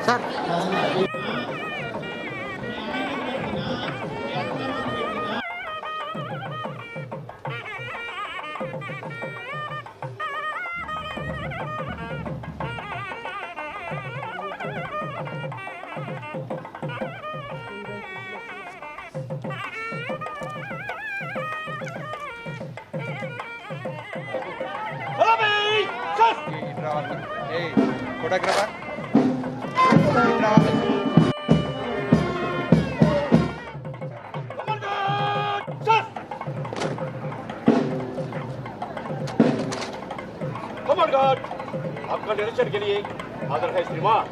Sir photographer आपका निरीक्षण के लिए हाजिर है श्रीमान।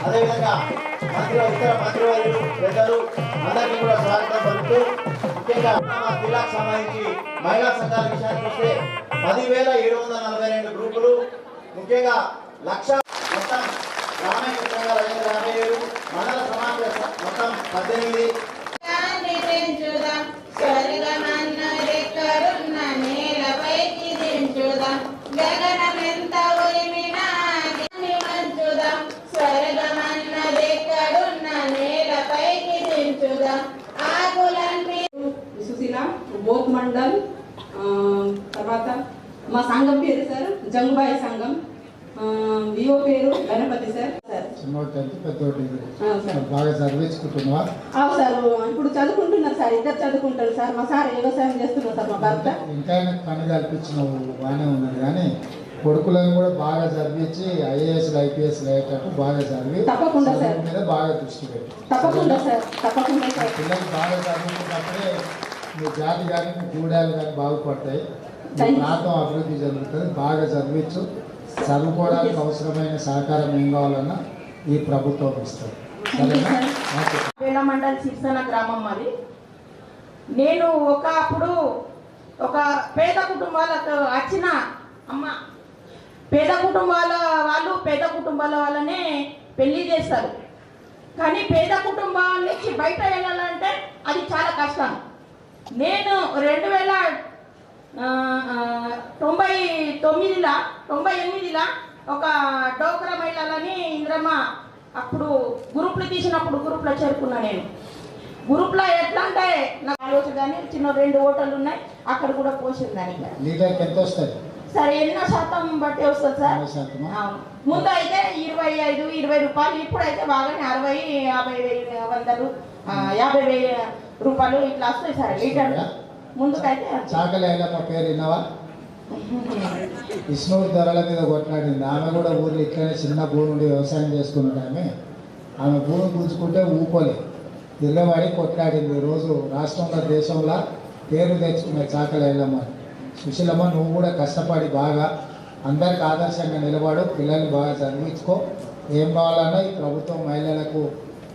అదేవిధంగా ఇతర మంత్రివర్యులు పెద్దలు అందరికీ కూడా స్వాగతం పలుకుతూ ముఖ్యంగా జిల్లాకు సంబంధించి మహిళా సంఘాల విషయానికి వస్తే 10,742 గ్రూపులు, ముఖ్యంగా 1,00,000 మొత్తం గ్రామీణ సంఘాల 57, మండల సమాఖ్య మొత్తం 18. బోత్ మండల్ తర్వాత మా సంఘం పేరు సార్ జంగుబాయి సంఘం, విఓ పేరు గణపతి సార్. చిన్నోటి 10th పెద్దోటి degree. అవును సార్. బాగా చదివించుకుంటున్నావా? అవును సార్, ఇప్పుడు చదువుకుంటున్నారు సార్, ఇద్దరు చదువుకుంటారు సార్. మా సార్ వ్యవసాయం చేస్తున్నారు సార్, మా భర్త. ఇంకా ఆయనకు పని కల్పించినవు బాగానే ఉన్నది, కానీ కొడుకులను కూడా బాగా చదివించి ఐఏఎస్లు ఐపీఎస్లు అయ్యేటట్టు బాగా చదివి తప్పకుండా సార్. చదువు మీద బాగా దృష్టి పెట్టి తప్పకుండా సార్, తప్పకుండా సార్. పిల్లలు బాగా చదువుకున్నప్పుడే మీ జాతి కానీ మీ గూడాలు కానీ బాగుపడతాయి, మీ Thank you. ప్రాంతం అభివృద్ధి జరుగుతుంది. బాగా చదివించు, చదువుకోవడానికి అవసరమైన సహకారం ఏం కావాలన్నా ఈ ప్రభుత్వం ఇస్తుంది. సరేనా? ఓకే. వేల మండల్ సిరిసన గ్రామం మాది. నేను అప్పుడు ఒక పేద కుటుంబాలకు వచ్చిన అమ్మ, పేద కుటుంబాల వాళ్ళనే పెళ్లి చేస్తారు. కానీ పేద కుటుంబాల నుంచి బయట వెళ్ళాలంటే అది చాలా కష్టం. నేను 1998లో ఒక డోక్రా మహిళలని ఇంద్రమ్మ అప్పుడు గ్రూప్లు తీసినప్పుడు గ్రూప్లో చేరుకున్నా. నేను గ్రూప్లో ఎట్లా అంటే నాకు ఆలోచన కానీ చిన్న 2 హోటళ్ళు ఉన్నాయి, అక్కడ కూడా పోసింది దానికి. లీటర్కి ఎంత వస్తుంది? సరే, ఎన్నో శాతం బట్టి వస్తుంది సార్. 50%. అవును. ముందు అయితే 25-20 రూపాయలు, ఇప్పుడైతే బాగానే 60-50 రూపాయలు ఇట్లా వస్తాయి సార్ లీటర్. ముందుకైతే చాకలి ఐలమ్మ పేరు విన్నావా? ఇస్నూరు ధరల మీద కొట్లాడింది. ఆమె కూడా ఊర్లో ఇట్లనే చిన్న భూమి నుండి వ్యవసాయం చేసుకున్నాడు. ఆమె భూమి గుంజుకుంటే ఊకోలే, తిరగబడి కొట్లాడింది. రోజు రాష్ట్రంలో దేశంలో పేరు తెచ్చుకున్న చాకలి ఐలమ్మ. సుశీలమ్మ, నువ్వు కూడా కష్టపడి బాగా అందరికి ఆదర్శంగా నిలబడు, పిల్లల్ని బాగా చదివించుకో. ఏం కావాలన్నా ఈ ప్రభుత్వం మహిళలకు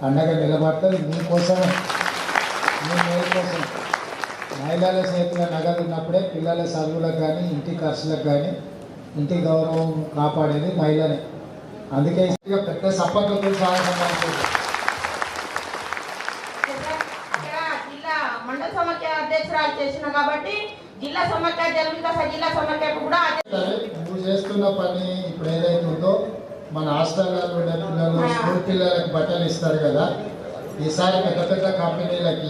అండగా నిలబడుతుంది. మీకోసమే, మీ మేలు కోసం. మహిళల చేతిలో నగదు ఉన్నప్పుడే పిల్లల చదువులకు కానీ ఇంటి ఖర్చులకు కానీ ఇంటి గౌరవం కాపాడేది మహిళనే. అందుకే పెద్ద సపోర్ట్లతో సాగుతుంది. జిల్లా మండల సమాఖ్య అధ్యక్షురాలు చేసిన కాబట్టి జిల్లా సమాఖ్య జిల్లా సమాఖ్యకు కూడా నువ్వు చేస్తున్న పని ఇప్పుడు ఏదైతే ఉందో, మన హాస్టల్లో ఉండే పిల్లలు, స్కూల్ పిల్లలకు బట్టలు ఇస్తారు కదా, ఈసారి పెద్ద పెద్ద కంపెనీలకి